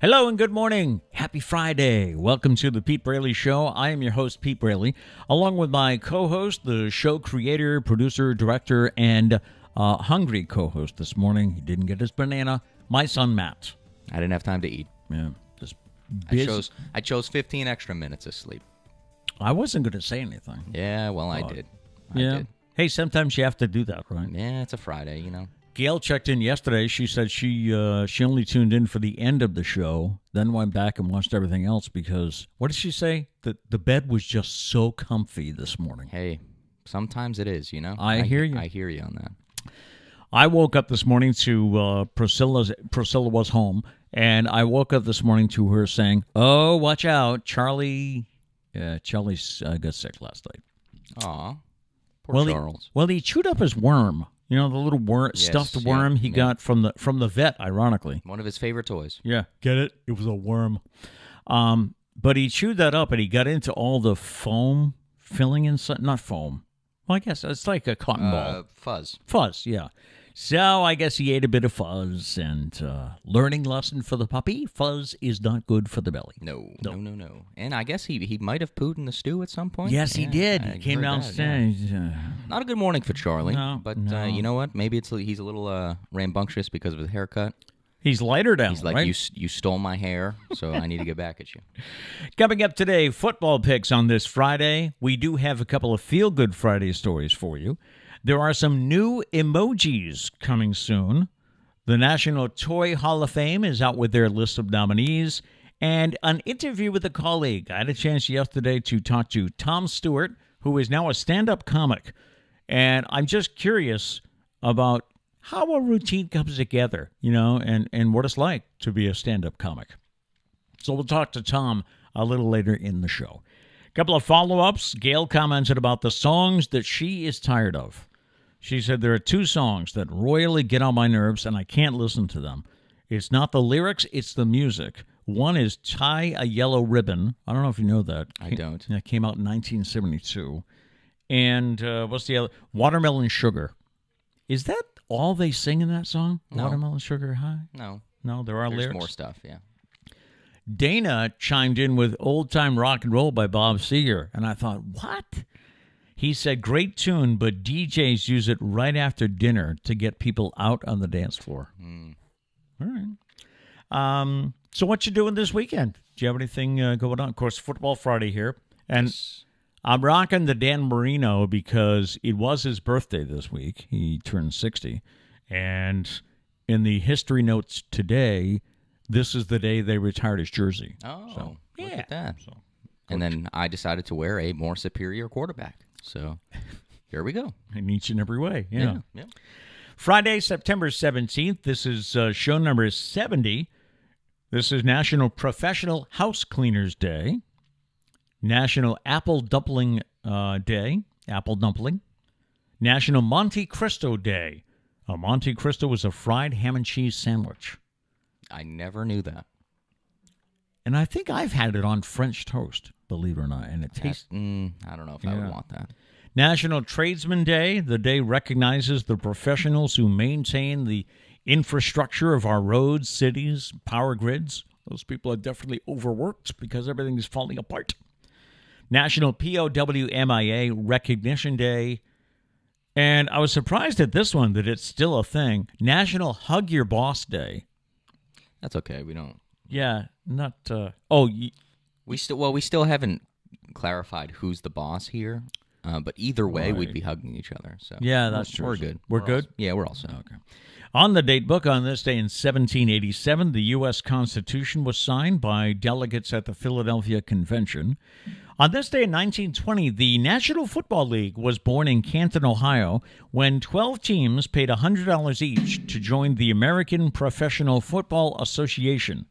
Hello and good morning. Happy Friday. Welcome to the Pete Braley Show. I am your host, Pete Braley, along with my co-host, the show creator, producer, director, and hungry co-host this morning. He didn't get his banana. My son, Matt. I didn't have time to eat. Yeah, just busy. I chose 15 extra minutes of sleep. I wasn't going to say anything. Yeah, well, I did. I did. Hey, sometimes you have to do that, right? Yeah, it's a Friday, you know. Gail checked in yesterday. She said she only tuned in for the end of the show, then went back and watched everything else because, what did she say? The bed was just so comfy this morning. Hey, sometimes it is, you know. I hear you. I hear you on that. I woke up this morning to Priscilla was home, and I woke up this morning to her saying, "Oh, watch out, Charlie got sick last night." Aw, poor Charles. Well, he chewed up his worm. You know, the little stuffed worm he got from the vet, ironically. One of his favorite toys. Yeah. Get it? It was a worm. But he chewed that up, and he got into all the foam filling inside. Not foam. Well, I guess it's like a cotton ball. Fuzz. Fuzz, yeah. So I guess he ate a bit of fuzz, and learning lesson for the puppy, fuzz is not good for the belly. No. And I guess he might have pooed in the stew at some point. Yes, he did. He came downstairs. Not a good morning for Charlie. No, but no. You know what? Maybe he's a little rambunctious because of his haircut. He's lighter down, He's like, right? you stole my hair, so I need to get back at you. Coming up today, football picks on this Friday. We do have a couple of feel-good Friday stories for you. There are some new emojis coming soon. The National Toy Hall of Fame is out with their list of nominees. And an interview with a colleague. I had a chance yesterday to talk to Tom Stewart, who is now a stand-up comic. And I'm just curious about how a routine comes together, you know, and what it's like to be a stand-up comic. So we'll talk to Tom a little later in the show. A couple of follow-ups. Gail commented about the songs that she is tired of. She said there are two songs that royally get on my nerves, and I can't listen to them. It's not the lyrics, it's the music. One is Tie a Yellow Ribbon. I don't know if you know that. I don't. That came out in 1972. And what's the other? Watermelon Sugar. Is that all they sing in that song? No. Watermelon Sugar High? No, there are lyrics? There's more stuff, yeah. Dana chimed in with Old Time Rock and Roll by Bob Seger. And I thought, what? He said, great tune, but DJs use it right after dinner to get people out on the dance floor. All right. So what you doing this weekend? Do you have anything going on? Of course, Football Friday here. And Yes. I'm rocking the Dan Marino because it was his birthday this week. He turned 60. And in the history notes today, this is the day they retired his jersey. Oh, look yeah. at that. So, And then I decided to wear a more superior quarterback. So here we go. in each and every way. Yeah. Yeah. Friday, September 17th. This is show number 70. This is National Professional House Cleaners Day. National Apple Dumpling Day. Apple dumpling. National Monte Cristo Day. A Monte Cristo is a fried ham and cheese sandwich. I never knew that. And I think I've had it on French toast, believe it or not. And it tastes... I don't know if I would want that. National Tradesman Day. The day recognizes the professionals who maintain the infrastructure of our roads, cities, power grids. Those people are definitely overworked because everything is falling apart. National POWMIA Recognition Day. And I was surprised at this one that it's still a thing. National Hug Your Boss Day. That's okay. We don't. Yeah, not... We still haven't clarified who's the boss here. But either way, Right. we'd be hugging each other. So yeah, that's true. We're good. We're good? Yeah, we're all set. Okay. On the date book, on this day in 1787, the U.S. Constitution was signed by delegates at the Philadelphia Convention. On this day in 1920, the National Football League was born in Canton, Ohio, when 12 teams paid $100 each to join the American Professional Football Association.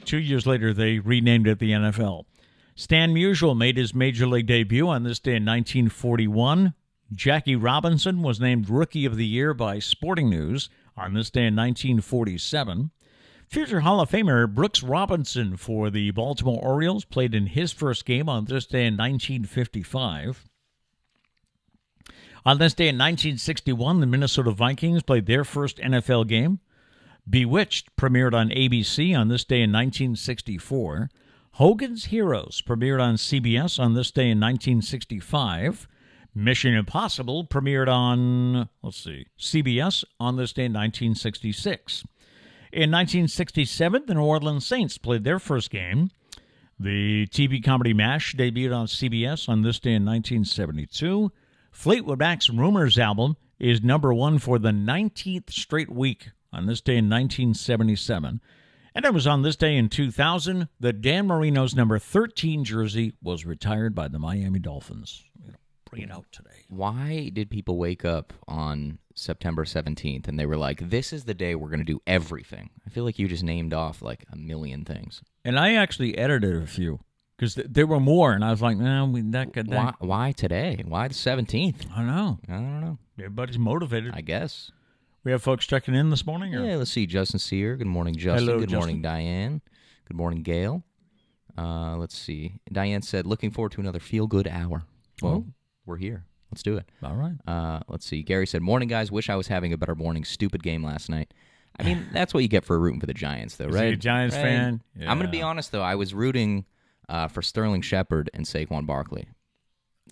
2 years later, they renamed it the NFL. Stan Musial made his Major League debut on this day in 1941. Jackie Robinson was named Rookie of the Year by Sporting News on this day in 1947. Future Hall of Famer Brooks Robinson for the Baltimore Orioles played in his first game on this day in 1955. On this day in 1961, the Minnesota Vikings played their first NFL game. Bewitched premiered on ABC on this day in 1964. Hogan's Heroes premiered on CBS on this day in 1965. Mission Impossible premiered on, CBS on this day in 1966. In 1967, the New Orleans Saints played their first game. The TV comedy MASH debuted on CBS on this day in 1972. Fleetwood Mac's Rumors album is number 1 for the 19th straight week on this day in 1977. And it was on this day in 2000 that Dan Marino's number 13 jersey was retired by the Miami Dolphins. Bring it out today. Why did people wake up on September 17th and they were like, this is the day we're going to do everything? I feel like you just named off like a million things. And I actually edited a few because there were more, and I was like, no, Why today? Why the 17th? I don't know. Everybody's motivated. I guess. We have folks checking in this morning? Or? Yeah, let's see. Justin Sear. Good morning, Justin. Hello, Good Justin. morning, Diane. Good morning, Gail. Let's see. Diane said, looking forward to another feel-good hour. Well, we're here. Let's do it. All right. Let's see. Gary said, morning, guys. Wish I was having a better morning. Stupid game last night. I mean, that's what you get for rooting for the Giants, though, right? Is he a Giants fan? Yeah. I'm going to be honest, though. I was rooting for Sterling Shepard and Saquon Barkley.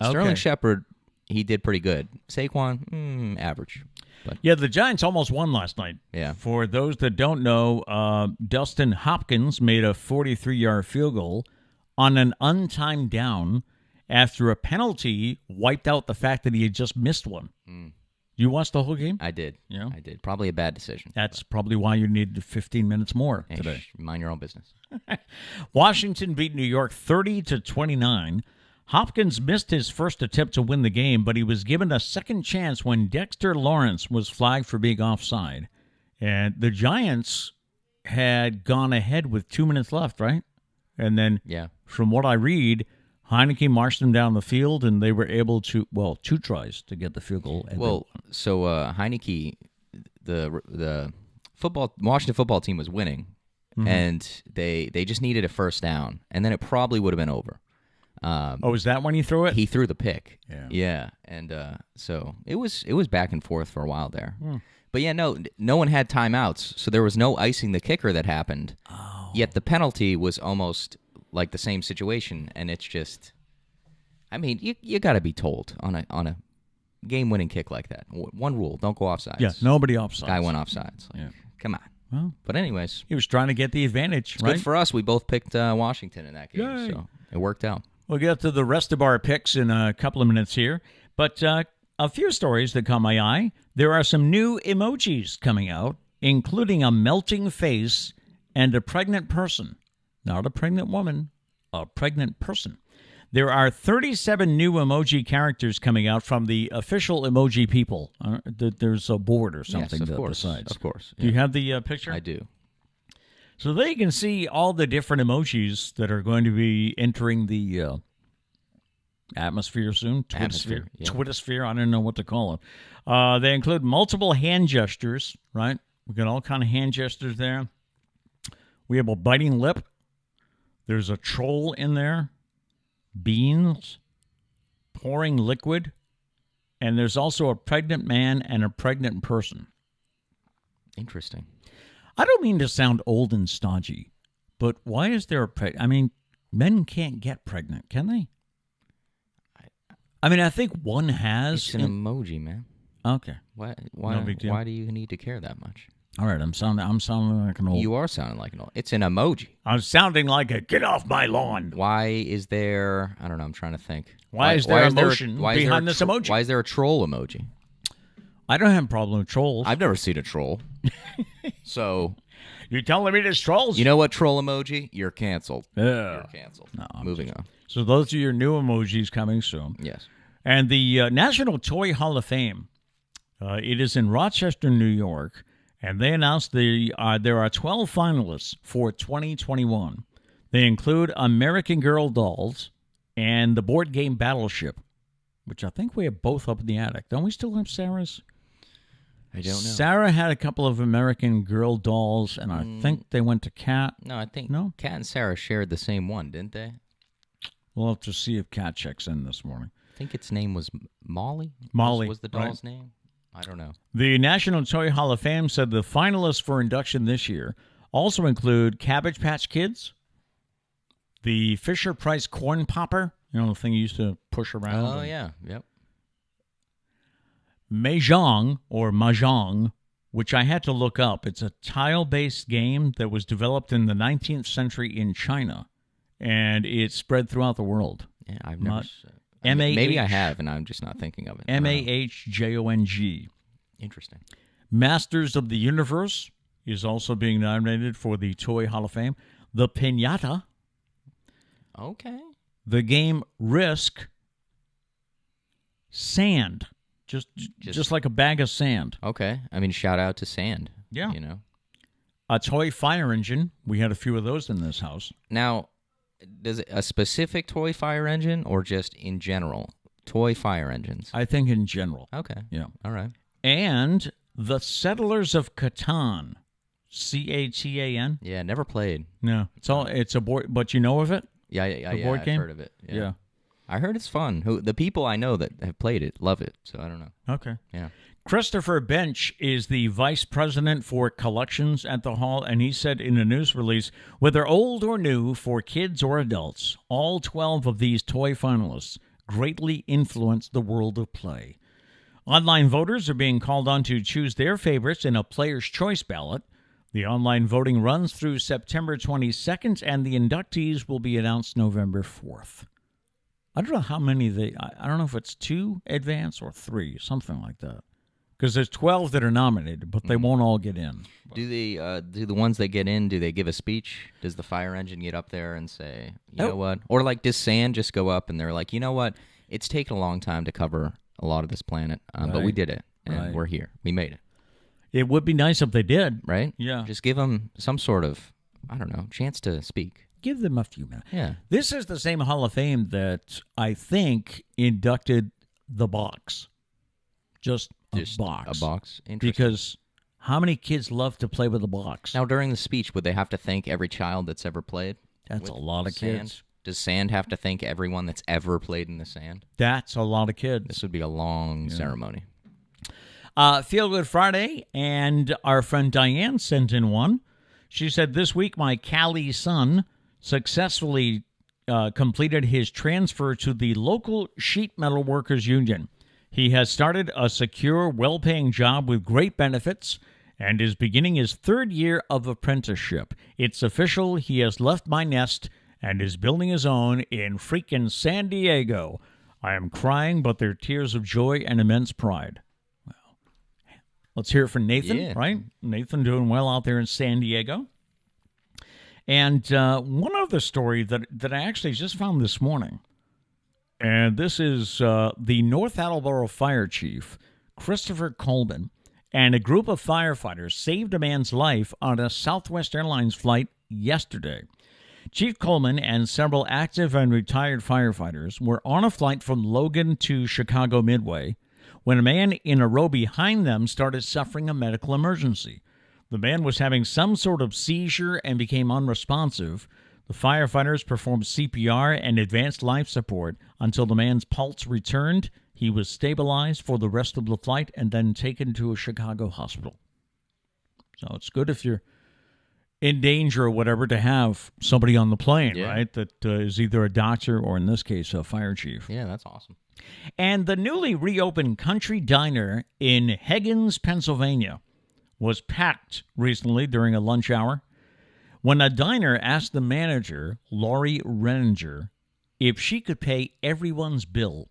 Sterling Shepard, he did pretty good. Saquon, average. But. Yeah, the Giants almost won last night. Yeah. For those that don't know, Dustin Hopkins made a 43-yard field goal on an untimed down after a penalty wiped out the fact that he had just missed one. You watched the whole game? I did. Yeah. I did. Probably a bad decision. That's probably why you needed 15 minutes more today. Mind your own business. Washington beat New York 30-29. Hopkins missed his first attempt to win the game, but he was given a second chance when Dexter Lawrence was flagged for being offside. And the Giants had gone ahead with 2 minutes left, right? And then, from what I read, Heineke marched them down the field, and they were able to, 2 tries to get the field goal. So Heineke, the Washington football team was winning, and they just needed a first down, and then it probably would have been over. Is that when he threw it? He threw the pick. Yeah. And so it was back and forth for a while there. But yeah, no one had timeouts, so there was no icing the kicker that happened. Yet the penalty was almost like the same situation, and it's just, I mean, you got to be told on a game-winning kick like that. One rule: don't go offsides. Yeah, nobody offsides. Guy went offsides. Come on. Well, but anyways, he was trying to get the advantage. It's good for us. We both picked Washington in that game, so it worked out. We'll get to the rest of our picks in a couple of minutes here, but a few stories that caught my eye. There are some new emojis coming out, including a melting face and a pregnant person. Not a pregnant woman, a pregnant person. There are 37 new emoji characters coming out from the official emoji people. There's a board or something besides. Of course. Do you have the picture? I do. So they can see all the different emojis that are going to be entering the atmosphere soon. Twittersphere. Yeah. Twittersphere. I don't know what to call it. They include multiple hand gestures, right? We've got all kind of hand gestures there. We have a biting lip. There's a troll in there. Beans. Pouring liquid. And there's also a pregnant man and a pregnant person. Interesting. I don't mean to sound old and stodgy, but why is there I mean, men can't get pregnant, can they? I mean, I think one has. It's an emoji, man. Okay. Why No big deal. Why do you need to care that much? All right, I'm sounding like an old. You are sounding like an old. It's an emoji. I'm sounding like a get off my lawn. Why is there? I don't know. I'm trying to think. Why is there emotion behind this emoji? Why is there a troll emoji? I don't have a problem with trolls. I've never seen a troll. So you're telling me there's trolls? You know what, troll emoji? You're canceled. Yeah. You're canceled. No, Moving on. So those are your new emojis coming soon. Yes. And the National Toy Hall of Fame, it is in Rochester, New York, and they announced there are 12 finalists for 2021. They include American Girl dolls and the board game Battleship, which I think we have both up in the attic. Don't we still have Sarah's? I don't know. Sarah had a couple of American Girl dolls, and I think they went to Kat. No, I think No? Kat and Sarah shared the same one, didn't they? We'll have to see if Kat checks in this morning. I think its name was Molly. Molly, was the doll's name. I don't know. The National Toy Hall of Fame said the finalists for induction this year also include Cabbage Patch Kids, the Fisher-Price Corn Popper, the thing you used to push around. Oh, yeah. Yep. Mahjong, or Mahjong, which I had to look up. It's a tile-based game that was developed in the 19th century in China, and it spread throughout the world. Yeah, I've never... Maybe I have, and I'm just not thinking of it. Mahjong. Interesting. Masters of the Universe is also being nominated for the Toy Hall of Fame. The Piñata. Okay. The game Risk. Sand. Just like a bag of sand. Okay. I mean, shout out to sand. Yeah. A toy fire engine. We had a few of those in this house. Now, does it a specific toy fire engine or just in general? Toy fire engines. I think in general. Okay. Yeah. All right. And the Settlers of Catan. Catan. Yeah, never played. No. It's a board, but you know of it? Yeah, board game? I've heard of it. Yeah. I heard it's fun. The people I know that have played it love it, so I don't know. Okay. Yeah. Christopher Bench is the vice president for collections at the hall, and he said in a news release, whether old or new, for kids or adults, all 12 of these toy finalists greatly influenced the world of play. Online voters are being called on to choose their favorites in a player's choice ballot. The online voting runs through September 22nd, and the inductees will be announced November 4th. I don't know how many I don't know if it's 2 advance or 3, something like that. Because there's 12 that are nominated, but they won't all get in. Do the ones that get in, do they give a speech? Does the fire engine get up there and say, you know what? Or does sand just go up and they're like, you know what? It's taken a long time to cover a lot of this planet, but we did it, and we're here. We made it. It would be nice if they did. Right? Yeah. Just give them some sort of, I don't know, chance to speak. Give them a few minutes. Yeah. This is the same Hall of Fame that I think inducted the box. Just a box. A box. Interesting. Because how many kids love to play with a box? Now, during the speech, would they have to thank every child that's ever played? That's a lot of sand? kids. Does sand have to thank everyone that's ever played in the sand? That's a lot of kids. This would be a long ceremony. Feel Good Friday, and our friend Diane sent in one. She said, this week my Cali son successfully completed his transfer to the local sheet metal workers union. He has started a secure, well-paying job with great benefits and is beginning his 3rd year of apprenticeship. It's official. He has left my nest and is building his own in freaking San Diego. I am crying, but they're tears of joy and immense pride. Well, let's hear it from Nathan, right? Nathan doing well out there in San Diego. And one other story that I actually just found this morning, and this is the North Attleboro Fire Chief, Christopher Coleman, and a group of firefighters saved a man's life on a Southwest Airlines flight yesterday. Chief Coleman and several active and retired firefighters were on a flight from Logan to Chicago Midway when a man in a row behind them started suffering a medical emergency. The man was having some sort of seizure and became unresponsive. The firefighters performed CPR and advanced life support until the man's pulse returned. He was stabilized for the rest of the flight and then taken to a Chicago hospital. So it's good if you're in danger or whatever to have somebody on the plane, right, that is either a doctor or, in this case, a fire chief. Yeah, that's awesome. And the newly reopened Country Diner in Higgins, Pennsylvania, was packed recently during a lunch hour when a diner asked the manager, Laurie Renninger, if she could pay everyone's bill.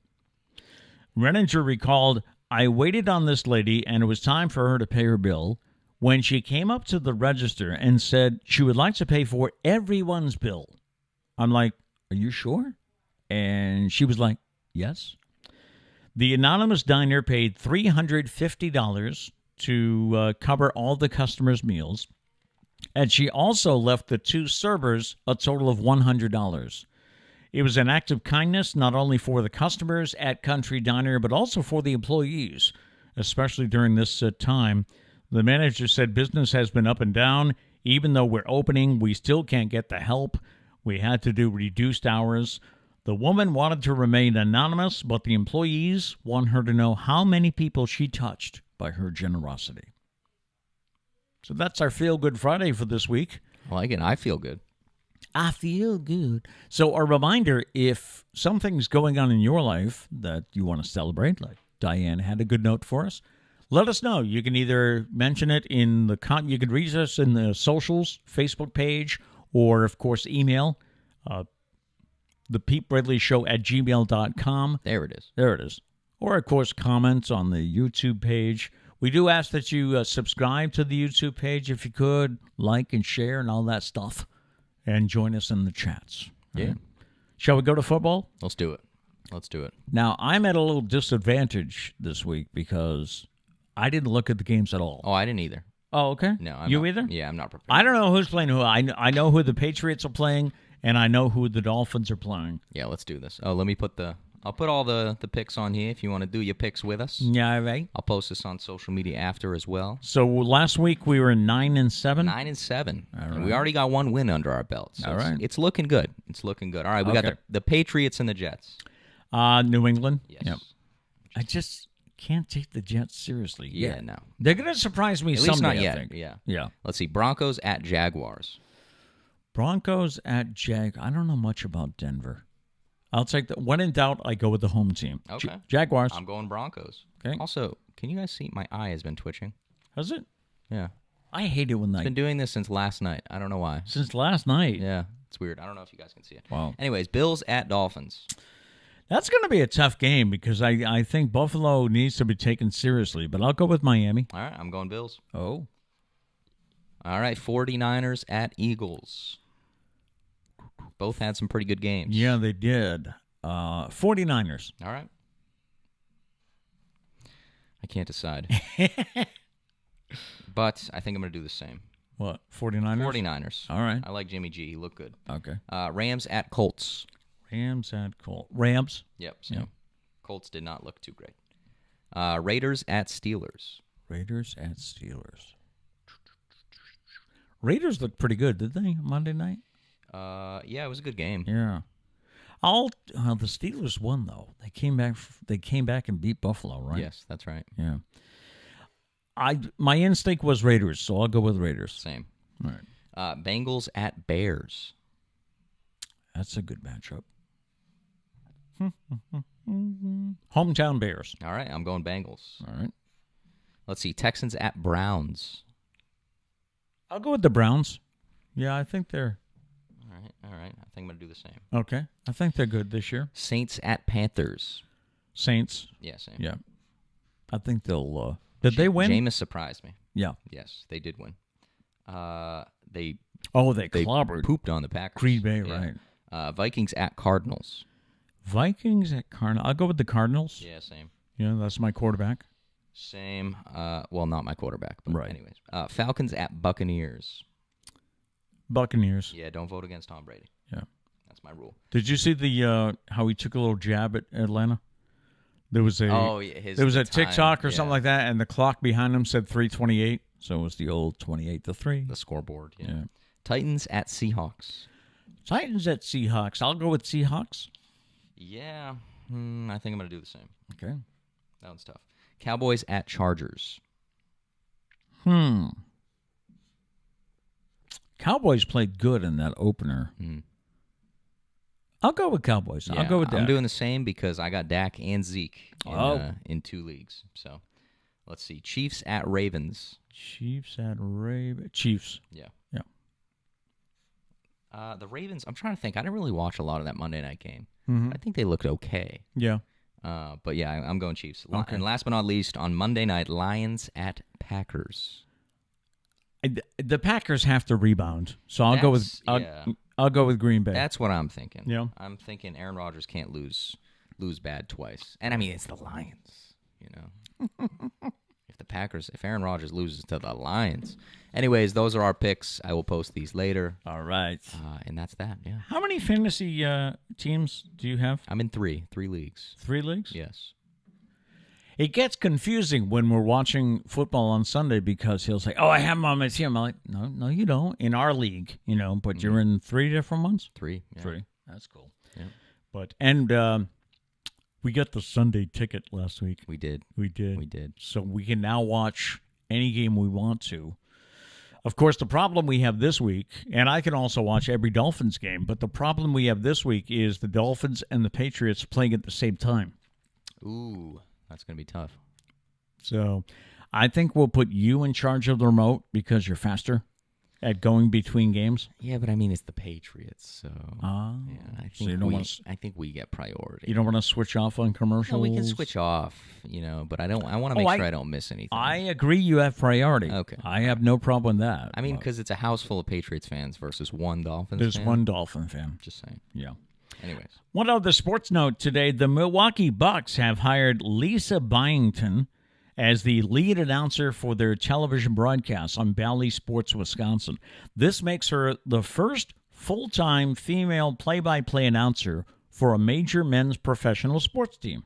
Renninger recalled, I waited on this lady and it was time for her to pay her bill when she came up to the register and said she would like to pay for everyone's bill. I'm like, are you sure? And she was like, yes. The anonymous diner paid $350 to cover all the customers' meals, and she also left the 2 servers a total of $100. It was an act of kindness not only for the customers at Country Diner, but also for the employees, especially during this time. The manager said business has been up and down. Even though we're opening, we still can't get the help. We had to do reduced hours. The woman wanted to remain anonymous, but the employees want her to know how many people she touched by her generosity. So that's our Feel Good Friday for this week. I like it. I feel good. I feel good. So a reminder, if something's going on in your life that you want to celebrate, like Diane had a good note for us, let us know. You can either mention it in the you can reach us in the socials, Facebook page, or, of course, email the Pete Braley Show at gmail.com. There it is. There it is. Or, of course, comments on the YouTube page. We do ask that you subscribe to the YouTube page if you could, like and share and all that stuff, and join us in the chats. Yeah. Right? Shall we go to football? Let's do it. Let's do it. Now, I'm at a little disadvantage this week because I didn't look at the games at all. Oh, I didn't either. Oh, okay. No, you not, either? Yeah, I'm not prepared. I don't know who's playing who. I know who the Patriots are playing, and I know who the Dolphins are playing. Yeah, let's do this. Oh, let me I'll put all the picks on here if you want to do your picks with us. Yeah, right. I'll post this on social media after as well. So last week we were 9-7. 9-7. All And right. we already got one win under our belt. So All right. It's looking good. It's looking good. All right, we got the Patriots and the Jets. New England. Yes. Yep. I just can't take the Jets seriously. Yeah, no. They're going to surprise me At someday, least not I yet. think. Yeah. Yeah. Let's see. Broncos at Jaguars. Broncos at I don't know much about Denver. I'll take the. When in doubt, I go with the home team. Okay. Jaguars. I'm going Broncos. Okay. Also, can you guys see my eye has been twitching? Has it? Yeah. I hate it when It's been doing this since last night. I don't know why. Since last night. Yeah. It's weird. I don't know if you guys can see it. Wow. Anyways, Bills at Dolphins. That's going to be a tough game because I think Buffalo needs to be taken seriously, but I'll go with Miami. All right, I'm going Bills. Oh. All right, 49ers at Eagles. Both had some pretty good games. Yeah, they did. 49ers. All right. I can't decide. But I think I'm going to do the same. What? 49ers? 49ers. All right. I like Jimmy G. He looked good. Okay. Rams at Colts. Rams at Colts. Rams? Yep. Same. Yep. Colts did not look too great. Raiders at Steelers. Raiders at Steelers. Raiders looked pretty good, did they, Monday night? Yeah, it was a good game. Yeah. The Steelers won though. They came back and beat Buffalo, right? Yes, that's right. Yeah. My instinct was Raiders, so I'll go with Raiders. Same. All right. Bengals at Bears. That's a good matchup. Hometown Bears. All right, I'm going Bengals. All right. Let's see, Texans at Browns. I'll go with the Browns. Yeah, I think they're All right. I think I'm going to do the same. okay. I think they're good this year. Saints at Panthers. Saints. Yeah, same. Yeah. I think they'll did they win? Jameis surprised me. Yeah. Yes, they did win. They They clobbered pooped on the Packers. Green Bay, Yeah. right. Vikings at Cardinals. Vikings at Cardinals. I'll go with the Cardinals. Yeah, same. Yeah, that's my quarterback. Same. Well, not my quarterback, but Right. anyways. Falcons at Buccaneers. Buccaneers. Yeah, don't vote against Tom Brady. Yeah. That's my rule. Did you see the how he took a little jab at Atlanta? There was a there was a TikTok or something like that, and the clock behind him said 3:28, so it was the old 28-3. The scoreboard. Yeah. Yeah. Titans at Seahawks. Titans at Seahawks. I'll go with Seahawks. Yeah, I think I'm going to do the same. Okay. That one's tough. Cowboys at Chargers. Cowboys played good in that opener. I'll go with Cowboys. Yeah, I'll go with Dak. I'm doing the same because I got Dak and Zeke in 2 leagues. So let's see. Chiefs at Ravens. Chiefs at Ravens. Chiefs. Yeah. Yeah. The Ravens, I'm trying to think. I didn't really watch a lot of that Monday night game. Mm-hmm. I think they looked okay. Yeah. But yeah, I'm going Chiefs. Okay. And last but not least, on Monday night, Lions at Packers. The Packers have to rebound, so I'll go with I'll go with Green Bay. That's what I'm thinking. Yeah. I'm thinking Aaron Rodgers can't lose bad twice. And I mean, it's the Lions, you know. If Aaron Rodgers loses to the Lions. Anyways, those are our picks. I will post these later. All right. And that's that, yeah. How many fantasy teams do you have? I'm in 3 leagues. 3 leagues? Yes. It gets confusing when we're watching football on Sunday because he'll say, "Oh, I have him on my team." I'm like, "No, you don't." In our league, but you're in 3 different ones. 3. Yeah. 3. That's cool. Yeah. But We got the Sunday ticket last week. We did. We did. We did. So we can now watch any game we want to. Of course, the problem we have this week, and I can also watch every Dolphins game, but the problem we have this week is the Dolphins and the Patriots playing at the same time. Ooh, that's going to be tough. So I think we'll put you in charge of the remote because you're faster at going between games. Yeah, but I mean, it's the Patriots, so Yeah, I think we get priority. You don't want to switch off on commercials? No, we can switch off, but I want to make sure I don't miss anything. I agree you have priority. Okay. I have no problem with that. I mean, because it's a house full of Patriots fans versus one Dolphins There's fan. one Dolphin fan. Just saying. Yeah. Anyways. One other sports note today, the Milwaukee Bucks have hired Lisa Byington as the lead announcer for their television broadcast on Bally Sports Wisconsin. This makes her the first full-time female play-by-play announcer for a major men's professional sports team.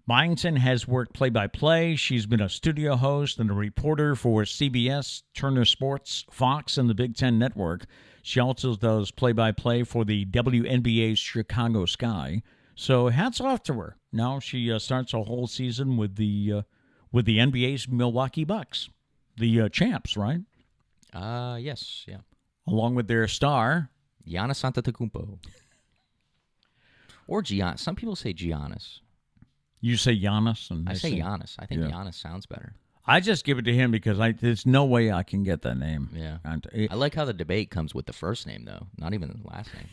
Byington has worked play-by-play. She's been a studio host and a reporter for CBS, Turner Sports, Fox, and the Big Ten Network. She also does play-by-play for the WNBA's Chicago Sky. So hats off to her. Now she starts a whole season with the NBA's Milwaukee Bucks, the champs, right? Yes, yeah. Along with their star, Giannis Antetokounmpo. Or Giannis. Some people say Giannis. You say Giannis, and I say Giannis. I think Giannis sounds better. I just give it to him because there's no way I can get that name. Yeah. I like how the debate comes with the first name, though, not even the last name.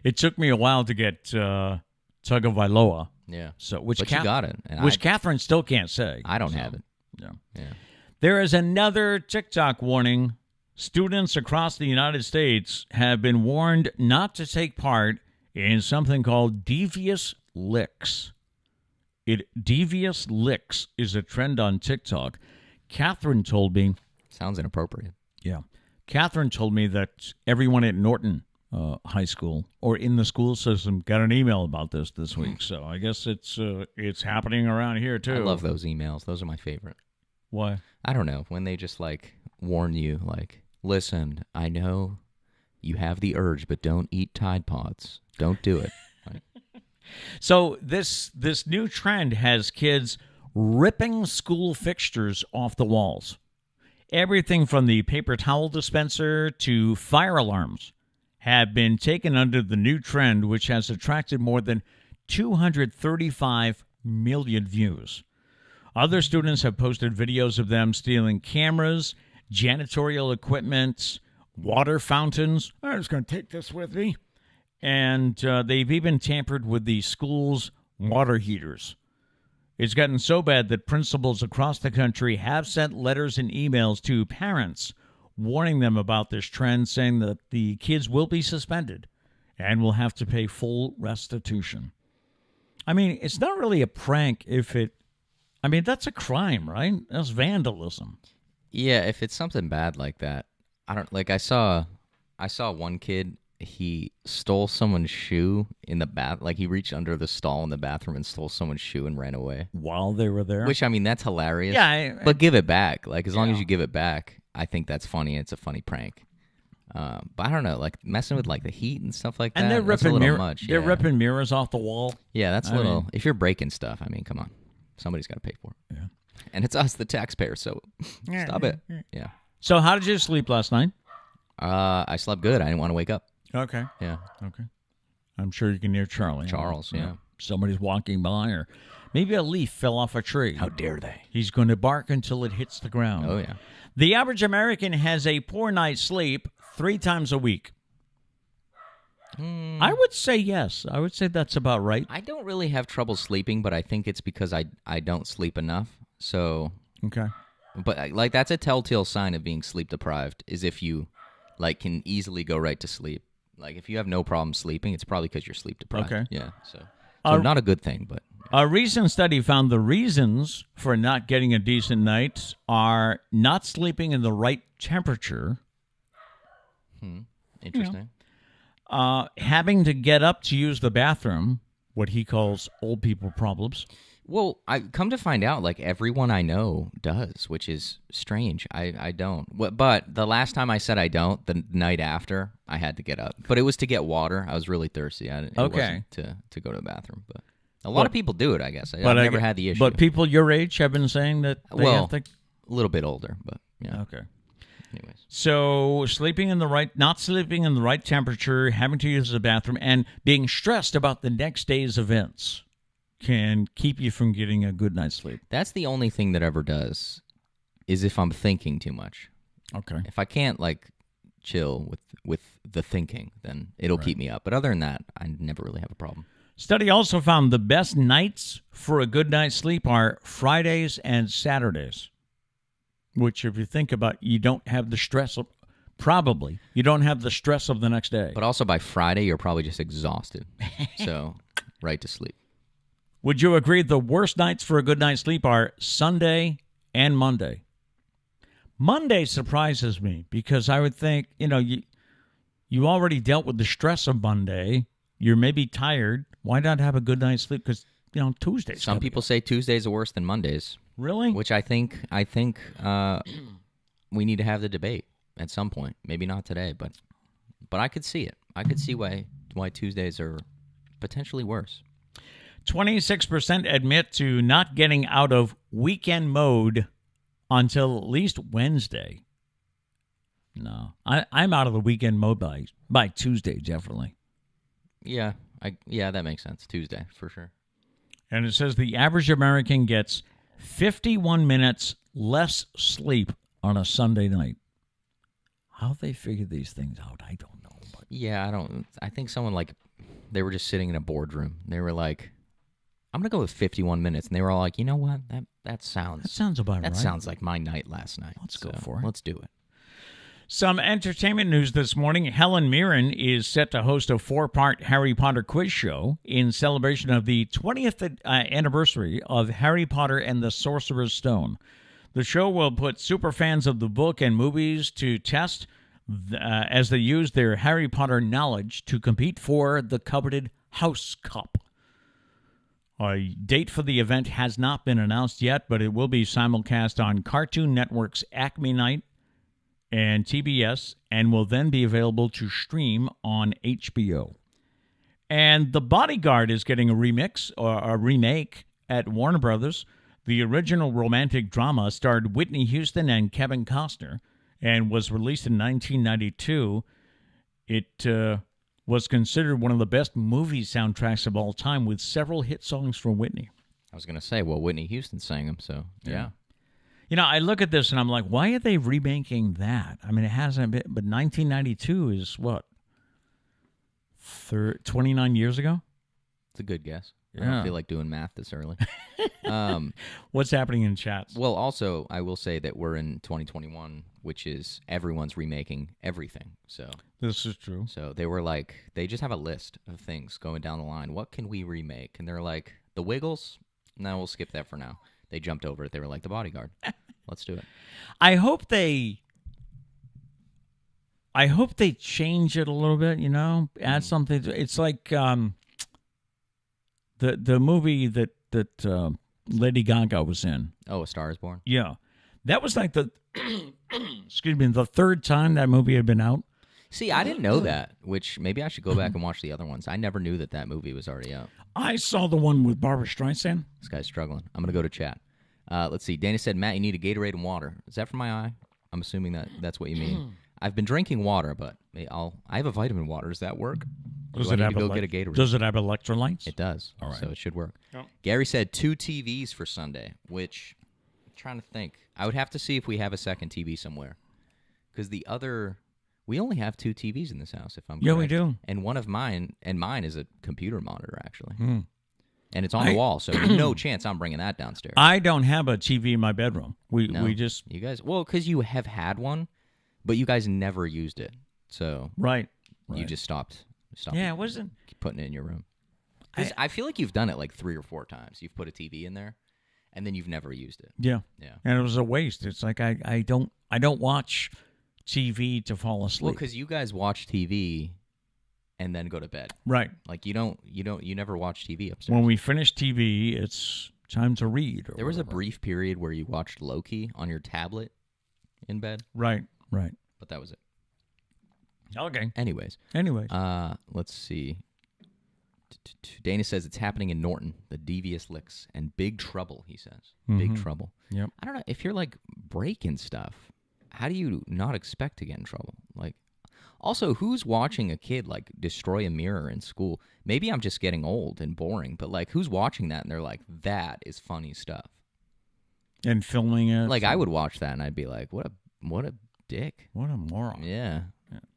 It took me a while to get Tagovailoa. Yeah. But you got it. And which Catherine still can't say. I don't have it. Yeah. Yeah. There is another TikTok warning. Students across the United States have been warned not to take part in something called Devious Licks. Devious Licks is a trend on TikTok. Catherine told me... Sounds inappropriate. Yeah. Catherine told me that everyone at Norton High School or in the school system got an email about this week. So I guess it's happening around here, too. I love those emails. Those are my favorite. Why? I don't know. When they just, warn you, listen, I know you have the urge, but don't eat Tide Pods. Don't do it. So this new trend has kids ripping school fixtures off the walls. Everything from the paper towel dispenser to fire alarms have been taken under the new trend, which has attracted more than 235 million views. Other students have posted videos of them stealing cameras, janitorial equipment, water fountains. I'm just going to take this with me. And they've even tampered with the school's water heaters. It's gotten so bad that principals across the country have sent letters and emails to parents warning them about this trend, saying that the kids will be suspended and will have to pay full restitution. I mean, it's not really a prank that's a crime, right? That's vandalism. Yeah, if it's something bad like that. I saw one kid. He stole someone's shoe in the bath. He reached under the stall in the bathroom and stole someone's shoe and ran away. While they were there? Which, that's hilarious. Yeah. But give it back. As long as you give it back, I think that's funny. It's a funny prank. But I don't know, messing with, the heat and stuff like that. And they're ripping much. They're ripping mirrors off the wall. Yeah, that's a little... If you're breaking stuff, come on. Somebody's got to pay for it. Yeah. And it's us, the taxpayer, so stop it. Yeah. So how did you sleep last night? I slept good. I didn't want to wake up. Okay. Yeah. Okay. I'm sure you can hear Charlie. Charles, yeah. Somebody's walking by, or maybe a leaf fell off a tree. How dare they? He's going to bark until it hits the ground. Oh, yeah. The average American has a poor night's sleep 3 times a week. I would say yes. I would say that's about right. I don't really have trouble sleeping, but I think it's because I don't sleep enough. So... Okay. But, that's a telltale sign of being sleep deprived, is if you, can easily go right to sleep. If you have no problem sleeping, it's probably because you're sleep deprived. Okay. Yeah, so not a good thing, but... A recent study found the reasons for not getting a decent night are not sleeping in the right temperature. Interesting. Having to get up to use the bathroom, what he calls old people problems. Well, I come to find out, everyone I know does, which is strange. I don't. But the last time I said I don't, the night after, I had to get up. But it was to get water. I was really thirsty. It wasn't to go to the bathroom. But A lot of people do it, I guess. I've But never had the issue. But people your age have been saying that they have to... a little bit older, but yeah. Okay. Anyways. So not sleeping in the right temperature, having to use the bathroom, and being stressed about the next day's events can keep you from getting a good night's sleep. That's the only thing that ever does, is if I'm thinking too much. Okay. If I can't, chill with the thinking, then it'll keep me up. But other than that, I never really have a problem. Study also found the best nights for a good night's sleep are Fridays and Saturdays, which, if you think about, you don't have the stress of, you don't have the stress of the next day. But also by Friday, you're probably just exhausted. So, right to sleep. Would you agree the worst nights for a good night's sleep are Sunday and Monday? Monday surprises me because I would think, you already dealt with the stress of Monday. You're maybe tired. Why not have a good night's sleep? Because, Tuesdays. Some people say Tuesdays are worse than Mondays. Really? Which I think we need to have the debate at some point. Maybe not today, but I could see it. I could see why Tuesdays are potentially worse. 26% admit to not getting out of weekend mode until at least Wednesday. No, I'm out of the weekend mode by Tuesday, definitely. Yeah, that makes sense. Tuesday, for sure. And it says the average American gets 51 minutes less sleep on a Sunday night. How they figure these things out, I don't know. But. Yeah, I think someone they were just sitting in a boardroom. They were like, I'm going to go with 51 minutes. And they were all like, you know what? That sounds about right. That sounds like my night last night. Let's go for it. Let's do it. Some entertainment news this morning. Helen Mirren is set to host a 4-part Harry Potter quiz show in celebration of the 20th anniversary of Harry Potter and the Sorcerer's Stone. The show will put superfans of the book and movies to test as they use their Harry Potter knowledge to compete for the coveted House Cup. A date for the event has not been announced yet, but it will be simulcast on Cartoon Network's Acme Night and TBS, and will then be available to stream on HBO. And The Bodyguard is getting a remix or a remake at Warner Brothers. The original romantic drama starred Whitney Houston and Kevin Costner and was released in 1992. It was considered one of the best movie soundtracks of all time, with several hit songs from Whitney. I was going to say, well, Whitney Houston sang them, so yeah. I look at this and I'm like, why are they remaking that? I mean, it hasn't been, but 1992 is what? 29 years ago? It's a good guess. Yeah. I don't feel like doing math this early. What's happening in chats? Well, also, I will say that we're in 2021, which is everyone's remaking everything. So this is true. So they just have a list of things going down the line. What can we remake? And they're like, The Wiggles? No, we'll skip that for now. They jumped over it. They were like, The Bodyguard. Let's do it. I hope they change it a little bit, add something. It's like the movie that Lady Gaga was in. Oh, A Star is Born? Yeah. That was like the third time that movie had been out. See, I didn't know that, which maybe I should go back and watch the other ones. I never knew that movie was already out. I saw the one with Barbara Streisand. This guy's struggling. I'm going to go to chat. Let's see. Dana said, Matt, you need a Gatorade and water. Is that for my eye? I'm assuming that's what you mean. I've been drinking water, but I have a vitamin water. Does that work? Or do I need to go get a Gatorade? Does it have electrolytes? It does. All right. So it should work. Yep. Gary said 2 TVs for Sunday, which I'm trying to think. I would have to see if we have a second TV somewhere. Because we only have 2 TVs in this house, if I'm correct. Yeah, we do. And one of mine is a computer monitor, actually. And it's on the wall, so no chance I'm bringing that downstairs. I don't have a TV in my bedroom. We just... You guys... Well, because you have had one, but you guys never used it. So... Right. You just stopped. Yeah, it wasn't... Putting it in your room. I feel like you've done it like 3 or 4 times. You've put a TV in there, and then you've never used it. Yeah. Yeah. And it was a waste. It's like I don't watch TV to fall asleep. Well, because you guys watch TV and then go to bed. Right. Like you never watch TV upstairs. When we finish TV, it's time to read. There was a brief period where you watched Loki on your tablet in bed. Right. But that was it. Okay. Anyways. Anyways. Let's see. Dana says it's happening in Norton, the Devious Licks, and Big Trouble, he says. Big Trouble. Yep. I don't know. If you're, like, breaking stuff, how do you not expect to get in trouble? Like, also, who's watching a kid, like, destroy a mirror in school? Maybe I'm just getting old and boring, but, like, who's watching that and they're like, that is funny stuff? And filming it. Like, I would watch that and I'd be like, what a dick. What a moron. Yeah.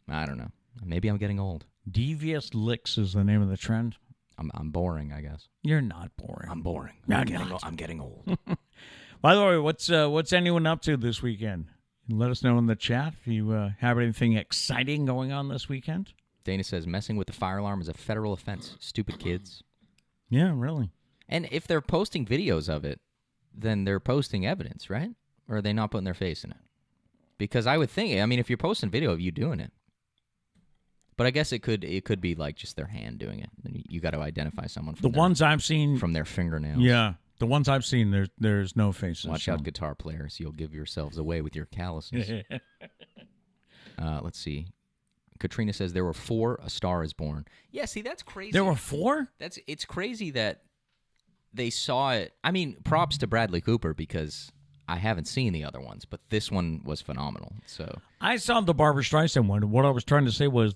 I don't know. Maybe I'm getting old. Devious Licks is the name of the trend. I'm boring, I guess. You're not boring. I'm boring. I'm getting old. By the way, what's anyone up to this weekend? Let us know in the chat if you have anything exciting going on this weekend. Dana says messing with the fire alarm is a federal offense. Stupid kids. Yeah, really. And if they're posting videos of it, then they're posting evidence, right? Or are they not putting their face in it? Because I would think, I mean, if you're posting video of you doing it, but I guess it could be like just their hand doing it. You got to identify someone from ones I've seen from their fingernails. Yeah, the ones I've seen, there's no faces. Watch out, guitar players! You'll give yourselves away with your calluses. Let's see. Katrina says there were 4. A Star Is Born. Yeah, see, that's crazy. There were 4? It's crazy that they saw it. I mean, props to Bradley Cooper because I haven't seen the other ones, but this one was phenomenal. So I saw the Barbra Streisand one. What I was trying to say was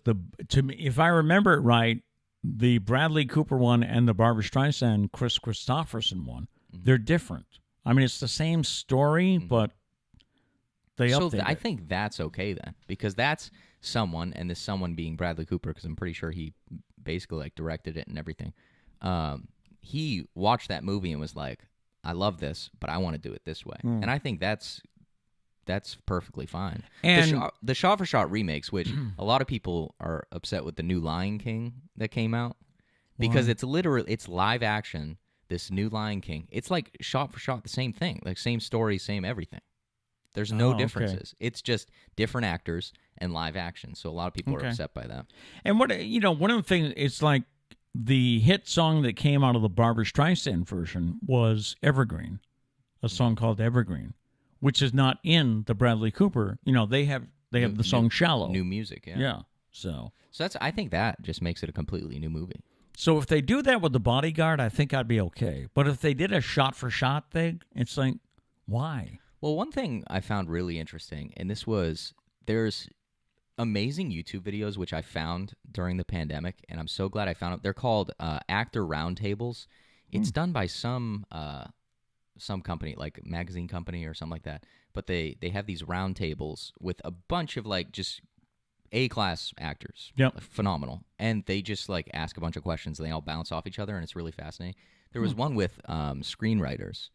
to me, if I remember it right, the Bradley Cooper one and the Barbra Streisand Chris Christopherson one, they're different. I mean, it's the same story, but they updated. I think that's okay then, because that's someone, and this someone being Bradley Cooper, because I'm pretty sure he basically like directed it and everything. He watched that movie and was like, I love this, but I want to do it this way. And I think that's perfectly fine. And the shot-for-shot remakes, which a lot of people are upset with the new Lion King that came out, because it's live action, this new Lion King. It's like shot-for-shot the same thing, like same story, same everything. There's no differences. Okay. It's just different actors and live action. So a lot of people are upset by that. And one of the things, it's like, the hit song that came out of the Barbra Streisand version was Evergreen, a song called Evergreen, which is not in the Bradley Cooper. They have the song Shallow. New music, yeah. Yeah. So I think that just makes it a completely new movie. So if they do that with The Bodyguard, I think I'd be okay. But if they did a shot-for-shot thing, it's like, why? Well, one thing I found really interesting, and there's amazing YouTube videos which I found during the pandemic, and I'm so glad I found it. They're called actor roundtables. It's done by some company, like magazine company or something like that. But they have these roundtables with a bunch of like just A-class actors. Yep. Like, phenomenal. And they just like ask a bunch of questions and they all bounce off each other, and it's really fascinating. There was one with screenwriters,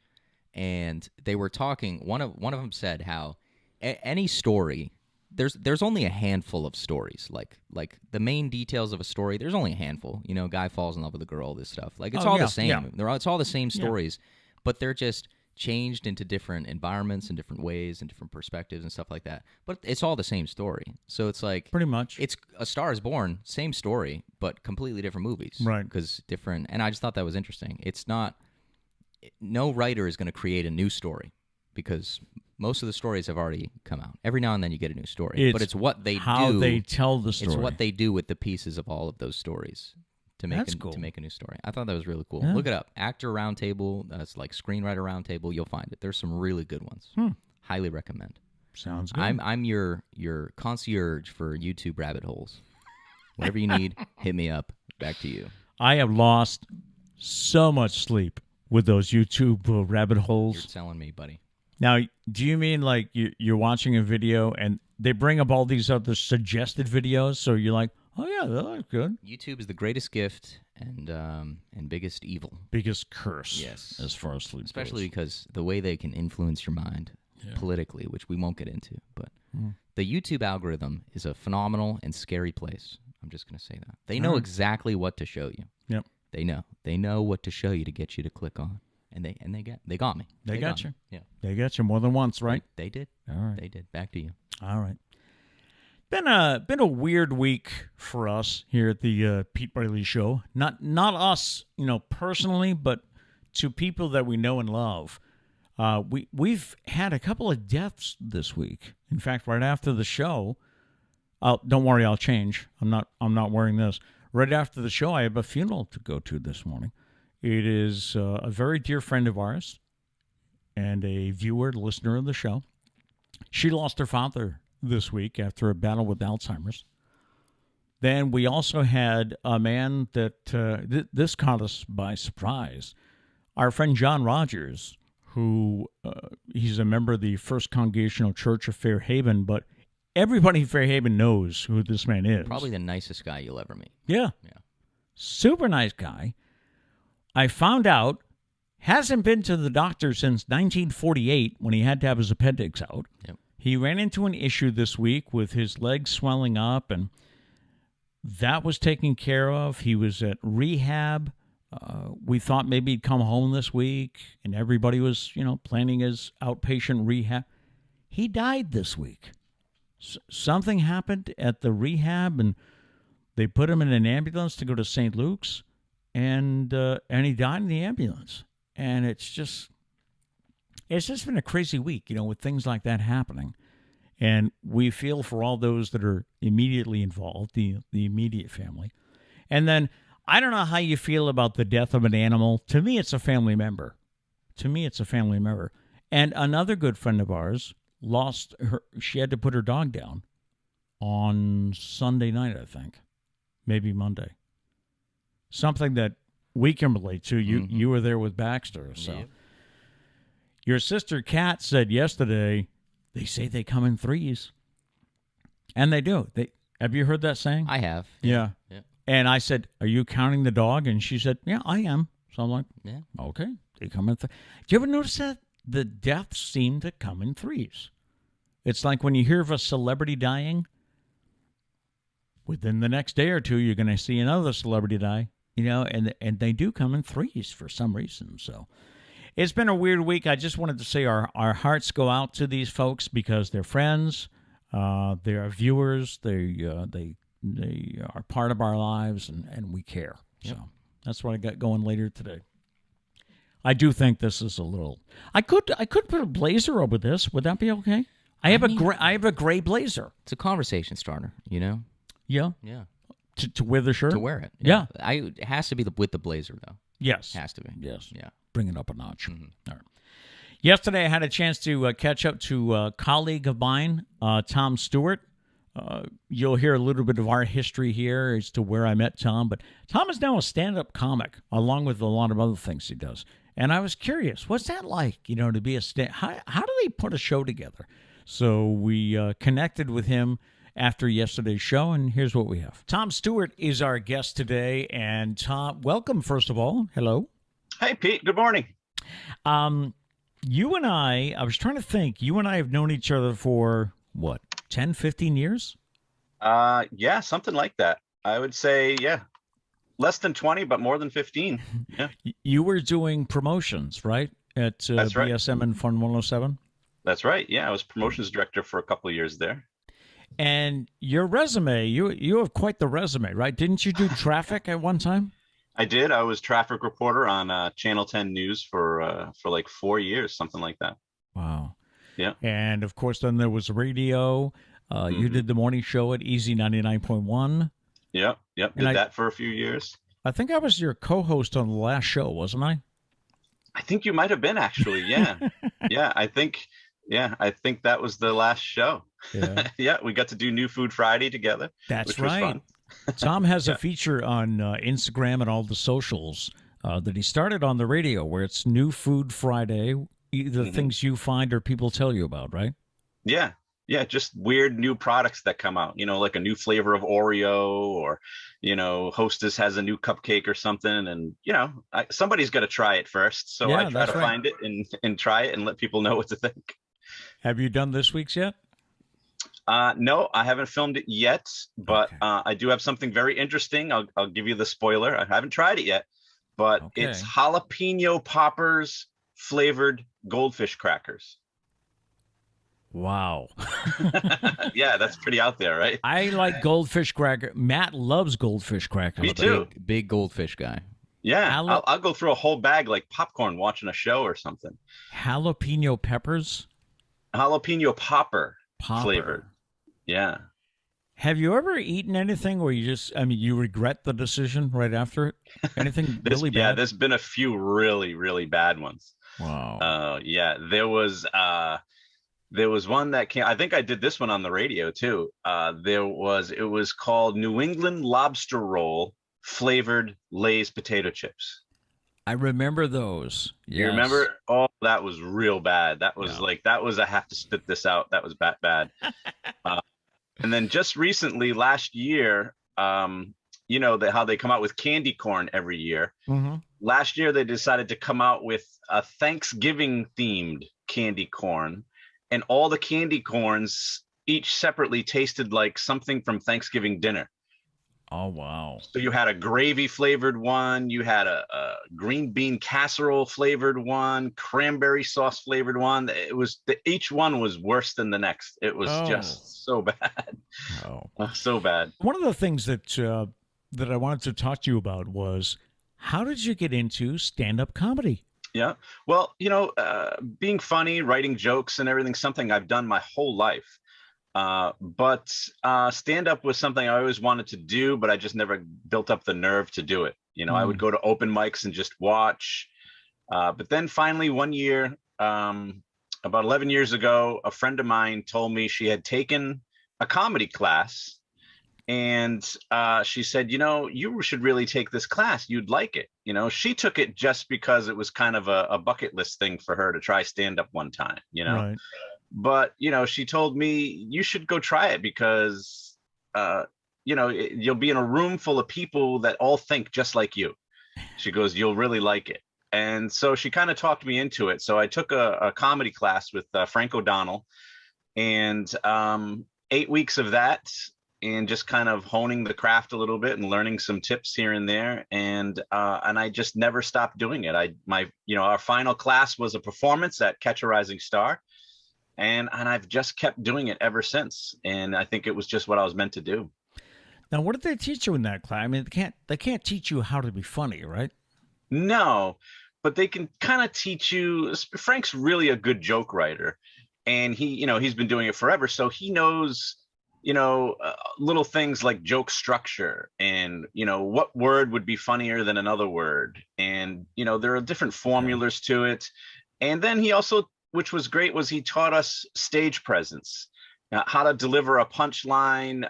and they were talking. One of them said how any story, there's only a handful of stories. Like the main details of a story, there's only a handful. Guy falls in love with a girl, this stuff. Like it's all the same. Yeah. It's all the same stories, but they're just changed into different environments and different ways and different perspectives and stuff like that. But it's all the same story. So it's like pretty much. It's A Star Is Born, same story, but completely different movies. Right. Because different, and I just thought that was interesting. It's not. No writer is going to create a new story, because most of the stories have already come out. Every now and then you get a new story. But it's what they how do. They tell the story. It's what they do with the pieces of all of those stories to make to make a new story. I thought that was really cool. Yeah. Look it up. Actor Roundtable. That's like Screenwriter Roundtable. You'll find it. There's some really good ones. Highly recommend. Sounds good. I'm your concierge for YouTube rabbit holes. Whatever you need, hit me up. Back to you. I have lost so much sleep with those YouTube rabbit holes. You're telling me, buddy. Now, do you mean like you're watching a video and they bring up all these other suggested videos, so you're like, oh yeah, that looks good? YouTube is the greatest gift and biggest evil. Biggest curse. Yes. As far as sleep Especially because the way they can influence your mind politically, which we won't get into. But the YouTube algorithm is a phenomenal and scary place. I'm just going to say that. They know exactly what to show you. Yep. They know. They know what to show you to get you to click on. And they got me. They got you. Yeah. They got you more than once, right? They did. All right. They did. Back to you. All right. Been a weird week for us here at the Pete Braley Show. Not us, personally, but to people that we know and love. We've had a couple of deaths this week. In fact, right after the show, don't worry, I'll change. I'm not wearing this. right after the show, I have a funeral to go to this morning. It is a very dear friend of ours and a viewer, listener of the show. She lost her father this week after a battle with Alzheimer's. Then we also had a man that this caught us by surprise. Our friend John Rogers, who he's a member of the First Congregational Church of Fairhaven, but everybody in Fairhaven knows who this man is. Probably the nicest guy you'll ever meet. Yeah. Super nice guy. I found out hasn't been to the doctor since 1948 when he had to have his appendix out. Yep. He ran into an issue this week with his legs swelling up, and that was taken care of. He was at rehab. We thought maybe he'd come home this week, and everybody was, planning his outpatient rehab. He died this week. Something happened at the rehab, and they put him in an ambulance to go to St. Luke's, and he died in the ambulance. And it's just been a crazy week, with things like that happening. And we feel for all those that are immediately involved, the immediate family. And then I don't know how you feel about the death of an animal. To me, it's a family member. And another good friend of ours lost her. She had to put her dog down on Sunday night, I think. Maybe Monday. Something that we can relate to. You were there with Baxter. So Yep. Your sister Kat said yesterday, they say they come in threes. And they do. Have you heard that saying? I have. Yeah. Yeah. And I said, are you counting the dog? And she said, yeah, I am. So I'm like, Yeah. okay, they come in. Do you ever notice that? The deaths seem to come in threes. It's like when you hear of a celebrity dying, within the next day or two, you're going to see another celebrity die, and they do come in threes for some reason. So it's been a weird week. I just wanted to say our hearts go out to these folks because they're friends, they are viewers, they are part of our lives, and we care. Yep. So that's what I got going later today. I do think this is a little. I could put a blazer over this. Would that be okay? I have a gray blazer. It's a conversation starter, Yeah. Yeah. To wear the shirt. To wear it. Yeah. It has to be with the blazer, though. Yes. It has to be. Yes. Yeah. Bring it up a notch. Mm-hmm. All right. Yesterday, I had a chance to catch up to a colleague of mine, Tom Stewart. You'll hear a little bit of our history here as to where I met Tom, but Tom is now a stand-up comic, along with a lot of other things he does. And I was curious, what's that like, to be a how do they put a show together? So we connected with him after yesterday's show, and here's what we have. Tom Stewart is our guest today, and Tom, welcome, first of all. Hello. Hey, Pete. Good morning. You and I was trying to think, you and I have known each other for, 10, 15 years? Yeah, something like that. I would say, less than 20, but more than 15. Yeah. You were doing promotions, right? At That's right. BSM and Fun 107? That's right. Yeah, I was promotions director for a couple of years there. And your resume, you have quite the resume, right? Didn't you do traffic at one time? I did. I was traffic reporter on Channel 10 News for like 4 years, something like that. Wow. Yeah. And, of course, then there was radio. You did the morning show at Easy 99.1. Yep. Did that for a few years. I think I was your co-host on the last show, wasn't I? I think you might have been, actually. Yeah. I think that was the last show. Yeah. Yeah, we got to do New Food Friday together. That's which right. Was fun. Tom has a feature on Instagram and all the socials that he started on the radio where it's New Food Friday, either things you find or people tell you about, right? Yeah, just weird new products that come out, like a new flavor of Oreo or, Hostess has a new cupcake or something. And, somebody's got to try it first. So I try to find it and try it and let people know what to think. Have you done this week's yet? No, I haven't filmed it yet, but okay. I do have something very interesting. I'll give you the spoiler. I haven't tried it yet, but it's jalapeno poppers flavored goldfish crackers. Wow. Yeah, that's pretty out there, right? I like goldfish cracker. Matt loves goldfish crackers. Me too. Big goldfish guy. Yeah, I'll go through a whole bag like popcorn watching a show or something. Jalapeno peppers? Jalapeno popper flavored. Yeah. Have you ever eaten anything where you regret the decision right after it? Anything really bad? Yeah, there's been a few really, really bad ones. Wow. Yeah, there was one that came. I think I did this one on the radio too. It was called New England lobster roll flavored Lay's potato chips. I remember those. You Yes. remember? Oh, that was real bad. That was I have to spit this out. That was bad. And then just recently, last year, how they come out with candy corn every year. Mm-hmm. Last year, they decided to come out with a Thanksgiving themed candy corn, and all the candy corns each separately tasted like something from Thanksgiving dinner. Oh, wow. So you had a gravy flavored one, you had a green bean casserole flavored one, cranberry sauce flavored one. Each one was worse than the next. It was just so bad. Oh. So bad. One of the things that I wanted to talk to you about was, how did you get into stand-up comedy? Yeah. Well, being funny, writing jokes and everything, something I've done my whole life. But stand-up was something I always wanted to do, but I just never built up the nerve to do it. I would go to open mics and just watch. But then finally one year, about 11 years ago, a friend of mine told me she had taken a comedy class. And she said, you should really take this class. You'd like it. She took it just because it was kind of a bucket list thing for her to try stand-up one time, Right. But, she told me you should go try it because, you'll be in a room full of people that all think just like you. She goes, you'll really like it. And so she kind of talked me into it. So I took a comedy class with Frank O'Donnell, and 8 weeks of that, and just kind of honing the craft a little bit and learning some tips here and there. And I just never stopped doing it. Our final class was a performance at Catch a Rising Star. And I've just kept doing it ever since. And I think it was just what I was meant to do. Now, what did they teach you in that class? I mean, they can't teach you how to be funny, right? No, but they can kind of teach you. Frank's really a good joke writer, and he's been doing it forever. So he knows, little things like joke structure and, what word would be funnier than another word. And, there are different formulas to it. And then he also, which was great, was he taught us stage presence, how to deliver a punchline,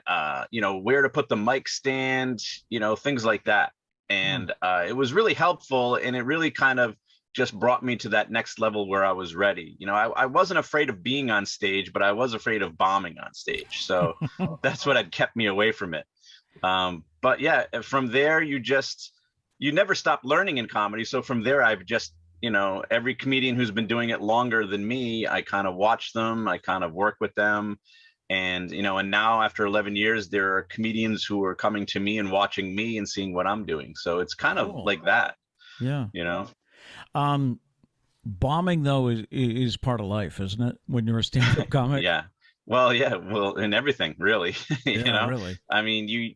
where to put the mic stand, things like that. And it was really helpful. And it really kind of just brought me to that next level where I was ready. I wasn't afraid of being on stage, but I was afraid of bombing on stage. So that's what had kept me away from it. But yeah, from there, you never stop learning in comedy. So from there, I've just, every comedian who's been doing it longer than me, I kind of watch them, I kind of work with them. And, and now after 11 years, there are comedians who are coming to me and watching me and seeing what I'm doing. So it's kind of like that. Yeah. Bombing, though, is part of life, isn't it? When you're a stand-up comic? Yeah. Well, yeah. Well, in everything, really. Really. I mean,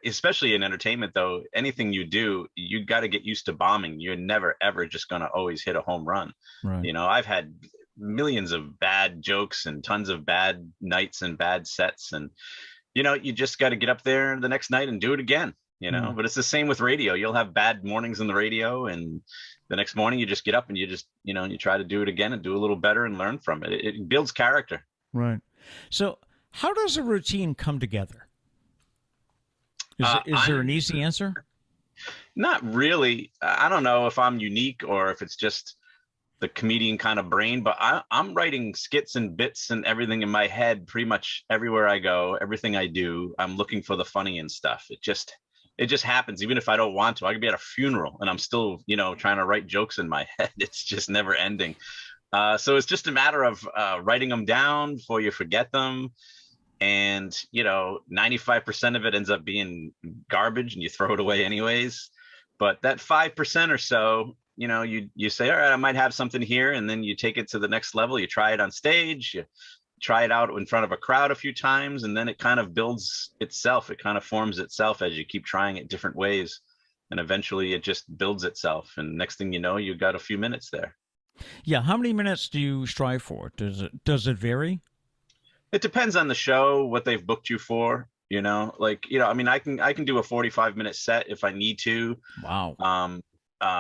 especially in entertainment, though, anything you do, you got to get used to bombing. You're never, ever just going to always hit a home run. Right. I've had millions of bad jokes and tons of bad nights and bad sets. And, you just got to get up there the next night and do it again, but it's the same with radio. You'll have bad mornings on the radio, and the next morning you just get up and you just, you try to do it again and do a little better and learn from it. It builds character. Right. So how does a routine come together? Is there an easy answer? Not really. I don't know if I'm unique or if it's just the comedian kind of brain, but I'm writing skits and bits and everything in my head pretty much everywhere I go. Everything I do, I'm looking for the funny and stuff. It just happens. Even if I don't want to, I could be at a funeral and I'm still, trying to write jokes in my head. It's just never ending. So it's just a matter of writing them down before you forget them. And, 95% of it ends up being garbage and you throw it away anyways. But that 5% or so, you say, all right, I might have something here. And then you take it to the next level. You try it on stage. You try it out in front of a crowd a few times. And then it kind of builds itself. It kind of forms itself as you keep trying it different ways. And eventually it just builds itself. And next thing you know, you got a few minutes there. Yeah. How many minutes do you strive for? Does it vary? It depends on the show, what they've booked you for. like, I mean, I can do a 45-minute set if I need to. Wow.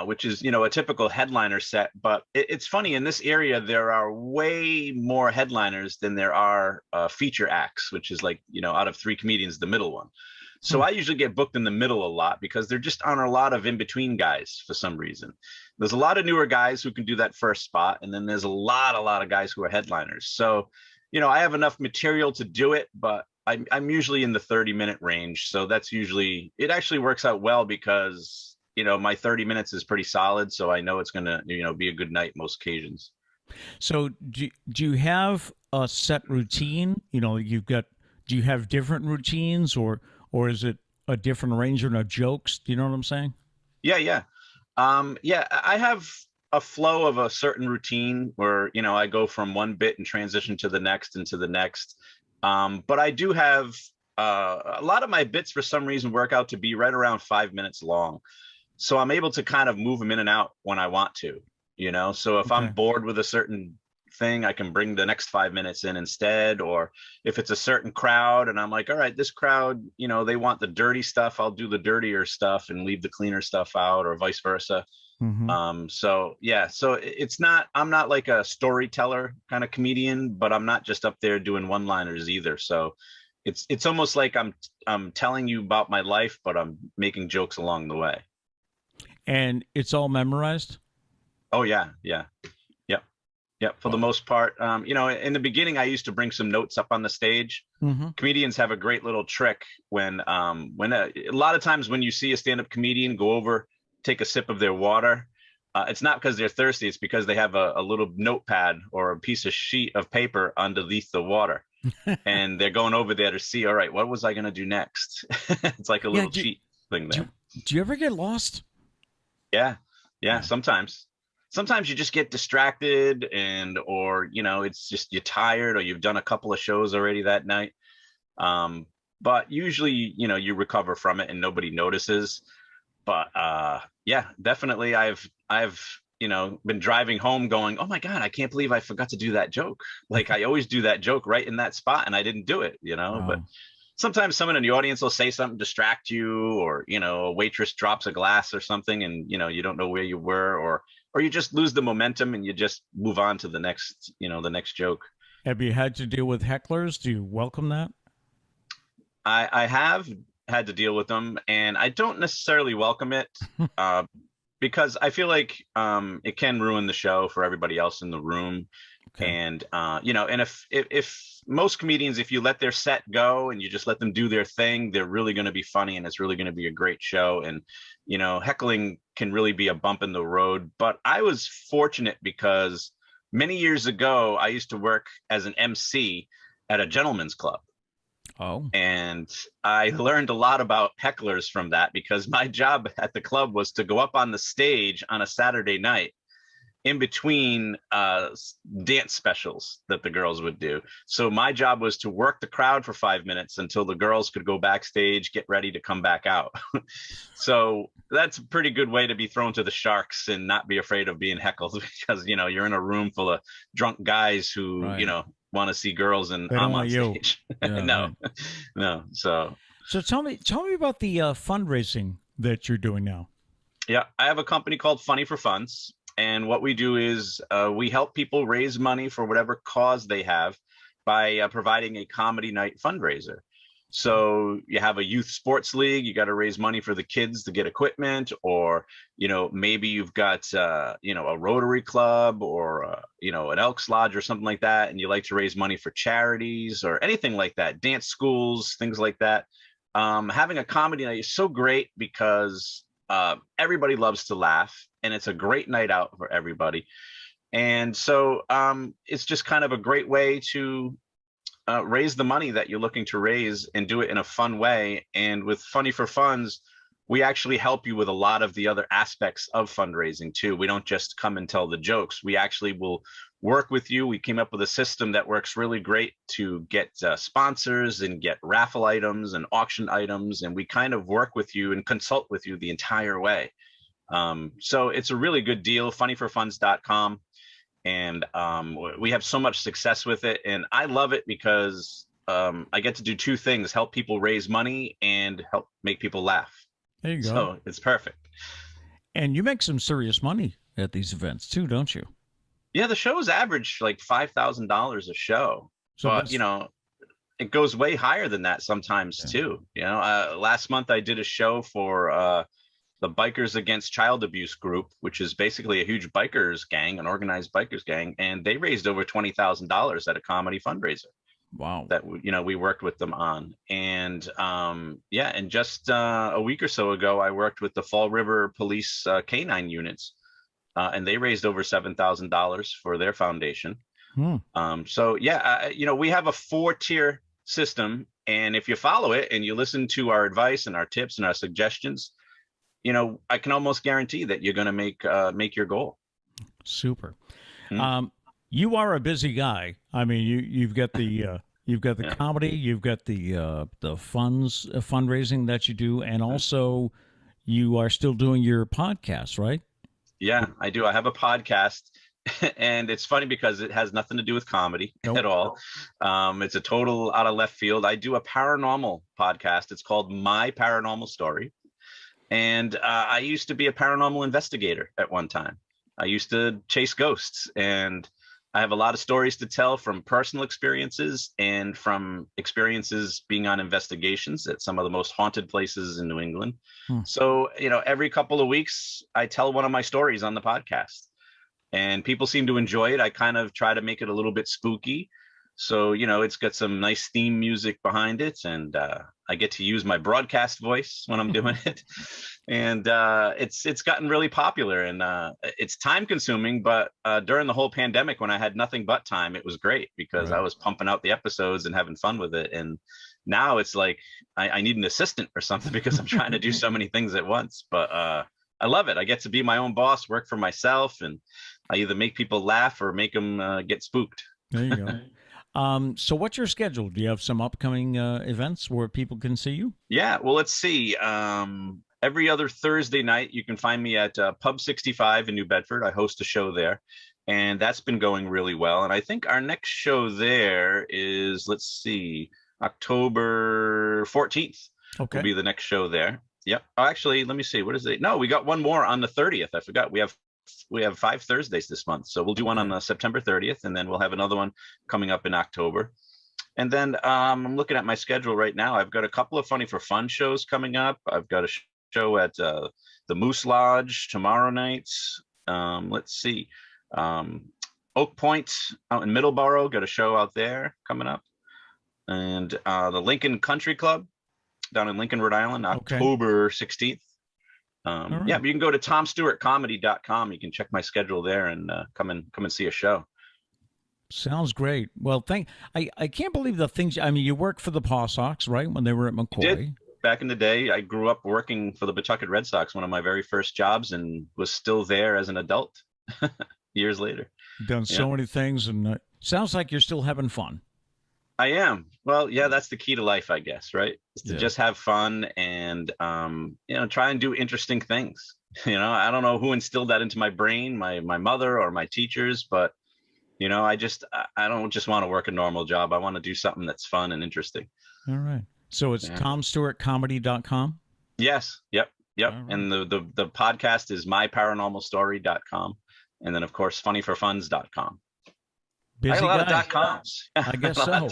Which is, a typical headliner set. But it's funny, in this area, there are way more headliners than there are feature acts, which is like, out of 3 comedians, the middle one. So I usually get booked in the middle a lot because there just aren't a lot of in-between guys for some reason. There's a lot of newer guys who can do that first spot. And then there's a lot of guys who are headliners. So, I have enough material to do it, but I'm usually in the 30-minute range. So it actually works out well because my 30 minutes is pretty solid, so I know it's going to, be a good night most occasions. So do you have a set routine? Do you have different routines, or is it a different arrangement of jokes? Do you know what I'm saying? Yeah. Yeah, I have a flow of a certain routine where, I go from one bit and transition to the next and to the next. But I do have a lot of my bits for some reason work out to be right around 5 minutes long. So I'm able to kind of move them in and out when I want to, so if I'm bored with a certain thing, I can bring the next 5 minutes in instead. Or if it's a certain crowd and I'm like, all right, this crowd, they want the dirty stuff, I'll do the dirtier stuff and leave the cleaner stuff out, or vice versa. So I'm not like a storyteller kind of comedian, but I'm not just up there doing one-liners either. So it's almost like I'm telling you about my life, but I'm making jokes along the way. And it's all memorized? Oh, yeah. Yep. For the most part, in the beginning, I used to bring some notes up on the stage. Comedians have a great little trick when a lot of times when you see a stand-up comedian go over, take a sip of their water, it's not because they're thirsty. It's because they have a little notepad or a piece of sheet of paper underneath the water. And they're going over there to see, all right, what was I going to do next? It's like a little cheat thing there. Do you ever get lost? Yeah. Sometimes you just get distracted or it's just you're tired or you've done a couple of shows already that night. But usually, you recover from it and nobody notices. But yeah, definitely I've been driving home going, oh my God, I can't believe I forgot to do that joke. Like I always do that joke right in that spot and I didn't do it, Wow. But sometimes someone in the audience will say something, distract you, or, a waitress drops a glass or something and, you don't know where you were, or you just lose the momentum and you just move on to the next joke. Have you had to deal with hecklers? Do you welcome that? I have had to deal with them and I don't necessarily welcome it because I feel like it can ruin the show for everybody else in the room. Okay. And, and if most comedians, if you let their set go and you just let them do their thing, they're really going to be funny and it's really going to be a great show. And, heckling can really be a bump in the road. But I was fortunate because many years ago, I used to work as an MC at a gentleman's club. Oh. And I learned a lot about hecklers from that because my job at the club was to go up on the stage on a Saturday night in between dance specials that the girls would do. So my job was to work the crowd for 5 minutes until the girls could go backstage, get ready to come back out. So that's a pretty good way to be thrown to the sharks and not be afraid of being heckled because, you're in a room full of drunk guys who, want to see girls and I'm on stage. Yeah, No. So tell me about the fundraising that you're doing now. Yeah, I have a company called Funny for Funds. And what we do is we help people raise money for whatever cause they have by providing a comedy night fundraiser. So you have a youth sports league, you got to raise money for the kids to get equipment, or, maybe you've got, a Rotary Club or, an Elks Lodge or something like that. And you like to raise money for charities or anything like that, dance schools, things like that. Having a comedy night is so great because everybody loves to laugh and it's a great night out for everybody. And so it's just kind of a great way to raise the money that you're looking to raise and do it in a fun way. And with Funny for Funds, we actually help you with a lot of the other aspects of fundraising too. We don't just come and tell the jokes. We actually will work with you. We came up with a system that works really great to get sponsors and get raffle items and auction items. And we kind of work with you and consult with you the entire way. So it's a really good deal, funnyforfunds.com. And we have so much success with it. And I love it because I get to do two things: help people raise money and help make people laugh. There you go. So it's perfect. And you make some serious money at these events too, don't you? Yeah, the shows average like $5,000 a show, So but that's- it goes way higher than that sometimes too. Last month I did a show for the Bikers Against Child Abuse group, which is basically a huge bikers gang, an organized bikers gang, and they raised over $20,000 at a comedy fundraiser. Wow. That we worked with them on. And and just a week or so ago, I worked with the Fall River Police K-9 units, and they raised over $7,000 for their foundation. We have a 4-tier system, and if you follow it and you listen to our advice and our tips and our suggestions, I can almost guarantee that you're going to make your goal. Super. You are a busy guy. I mean, you've got the comedy, you've got the fundraising that you do, and also you are still doing your podcast, right? Yeah, I do. I have a podcast, and it's funny because it has nothing to do with comedy at all. It's a total out of left field. I do a paranormal podcast. It's called My Paranormal Story, and I used to be a paranormal investigator at one time. I used to chase ghosts, and I have a lot of stories to tell from personal experiences and from experiences being on investigations at some of the most haunted places in New England. So, every couple of weeks, I tell one of my stories on the podcast, and people seem to enjoy it. I kind of try to make it a little bit spooky. So, it's got some nice theme music behind it, and I get to use my broadcast voice when I'm doing it. And it's gotten really popular, and it's time consuming, but during the whole pandemic, when I had nothing but time, it was great because I was pumping out the episodes and having fun with it. And now it's like I need an assistant or something because I'm trying to do so many things at once. But I love it. I get to be my own boss, work for myself, and I either make people laugh or make them get spooked. There you go. So what's your schedule? Do you have some upcoming events where people can see you? Yeah, well, let's see. Every other Thursday night, you can find me at Pub 65 in New Bedford. I host a show there, and that's been going really well. And I think our next show there is, let's see, October 14th will be the next show there. Yep. Oh, actually, let me see. What is it? No, we got one more on the 30th. I forgot. We have 5 Thursdays this month. So we'll do one on September 30th, and then we'll have another one coming up in October. And then I'm looking at my schedule right now. I've got a couple of Funny for Fun shows coming up. I've got a show at the Moose Lodge tomorrow night. Let's see. Oak Point out in Middleborough, got a show out there coming up. And the Lincoln Country Club down in Lincoln, Rhode Island, October 16th. Yeah, you can go to tomstewartcomedy.com. You can check my schedule there and come and see a show. Sounds great. Well, I can't believe the things. I mean, you worked for the Paw Sox, right? When they were at McCoy. I did. Back in the day, I grew up working for the Pawtucket Red Sox, one of my very first jobs, and was still there as an adult years later. Done so many things, and sounds like you're still having fun. I am. Well, yeah, that's the key to life, I guess, right? Is to just have fun and, try and do interesting things. I don't know who instilled that into my brain, my mother or my teachers, but, I don't just want to work a normal job. I want to do something that's fun and interesting. All right. So it's tomstewartcomedy.com? Yes. Yep. Right. And the podcast is myparanormalstory.com. And then, of course, funnyforfuns.com. Busy I got a lot guy. of .coms. I guess so.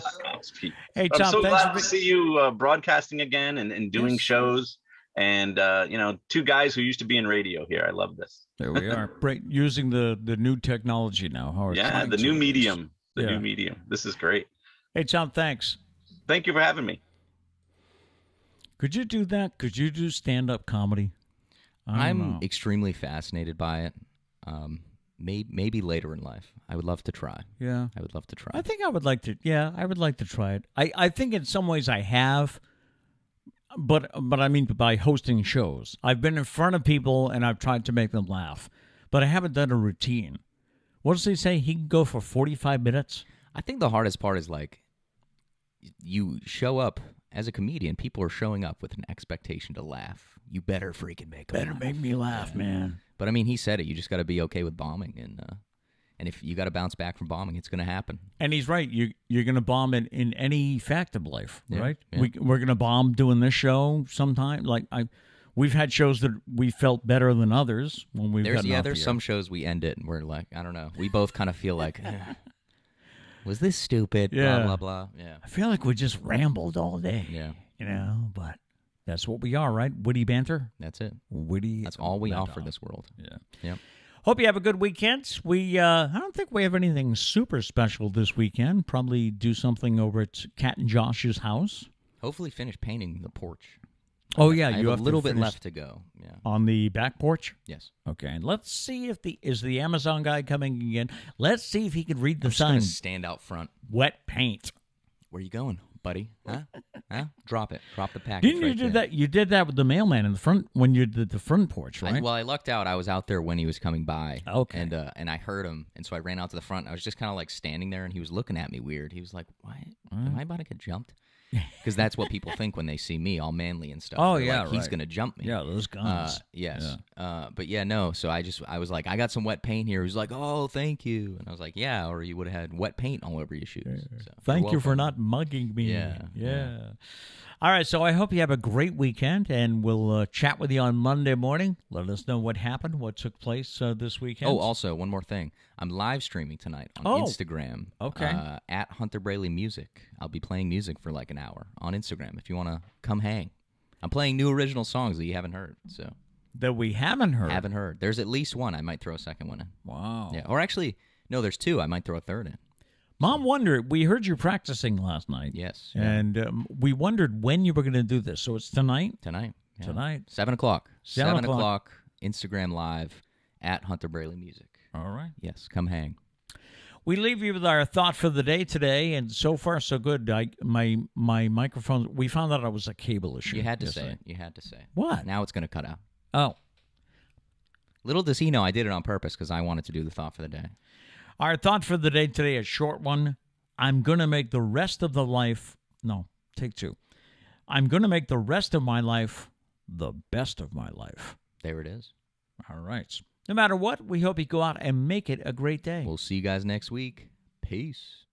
Hey, Tom, I'm so thanks glad to see you broadcasting again and doing shows. And, 2 guys who used to be in radio here. I love this. There we are. Great. Using the new technology now. The new medium. New medium. This is great. Hey, Tom, thanks. Thank you for having me. Could you do that? Could you do stand-up comedy? I'm extremely fascinated by it. Maybe later in life. I would love to try. Yeah. I would love to try. I think I would like to. Yeah, I would like to try it. I think in some ways I have, but I mean by hosting shows. I've been in front of people and I've tried to make them laugh, but I haven't done a routine. What does he say? He can go for 45 minutes? I think the hardest part is like you show up as a comedian. People are showing up with an expectation to laugh. You better freaking make them laugh. Make me laugh, man. But I mean, he said it. You just got to be okay with bombing And if you got to bounce back from bombing, it's going to happen. And he's right. You're going to bomb in any fact of life, Yeah, right? yeah. We're going to bomb doing this show sometime. Like we've had shows that we felt better than others when we've gotten off the there's air. some shows we end it and we're like, I don't know. We both kind of feel like, was this stupid? Yeah. Blah, blah, blah. Yeah. I feel like we just rambled all day. Yeah. You know, but that's what we are, right? Witty banter. That's it. Witty. That's all we banter. offer this world. Yeah. Yep. Hope you have a good weekend. I don't think we have anything super special this weekend. Probably do something over at Kat and Josh's house. Hopefully finish painting the porch. Oh yeah, I you have have a little to bit finish left to go. Yeah. on the back porch. Yes. Okay, and let's see if the Amazon guy coming again. Let's see if he can read the I'm just gonna sign. stand out front. Wet paint. Where you going, buddy? Huh? Drop it. Drop the package. Didn't you right do there. that? You did that with the mailman in the front when you did the front porch, right? Well, I lucked out. I was out there when he was coming by. Okay. And I heard him, and so I ran out to the front. I was just kind of like standing there, and he was looking at me weird. He was like, "What? Am I about to get jumped?" Because that's what people think when they see me, all manly and stuff. Oh, They're yeah, like, he's right. gonna jump me. Yeah, those guns. Yes. But yeah, no. So I was like, I got some wet paint here. He was like, oh, thank you. And I was like, yeah, or you would have had wet paint all over your shoes. So, Thank you're you for welcome. not mugging me. Yeah. All right, so I hope you have a great weekend, and we'll chat with you on Monday morning. Let us know what happened, what took place this weekend. Oh, also, one more thing. I'm live streaming tonight on Instagram. Okay. At Hunter Braley Music. I'll be playing music for like an hour on Instagram if you want to come hang. I'm playing new original songs that you haven't heard. So that we haven't heard. Haven't heard. There's at least one. I might throw a second one in. Wow. Yeah. Or actually, no, there's two. I might throw a third in. Mom wondered, we heard you practicing last night. Yes. And we wondered when you were going to do this. So it's tonight? Tonight. Yeah. Tonight. 7 o'clock. 7 o'clock. Instagram Live at Hunter Braley Music. All right. Yes, come hang. We leave you with our thought for the day today, and so far so good. My microphone, we found out it was a cable issue. You had to yesterday. say it. You had to say it. What? Now it's going to cut out. Oh. Little does he know I did it on purpose because I wanted to do the thought for the day. Our thought for the day today, a short one. I'm going to make the rest of the life, no, take two. I'm going to make the rest of my life the best of my life. There it is. All right. No matter what, we hope you go out and make it a great day. We'll see you guys next week. Peace.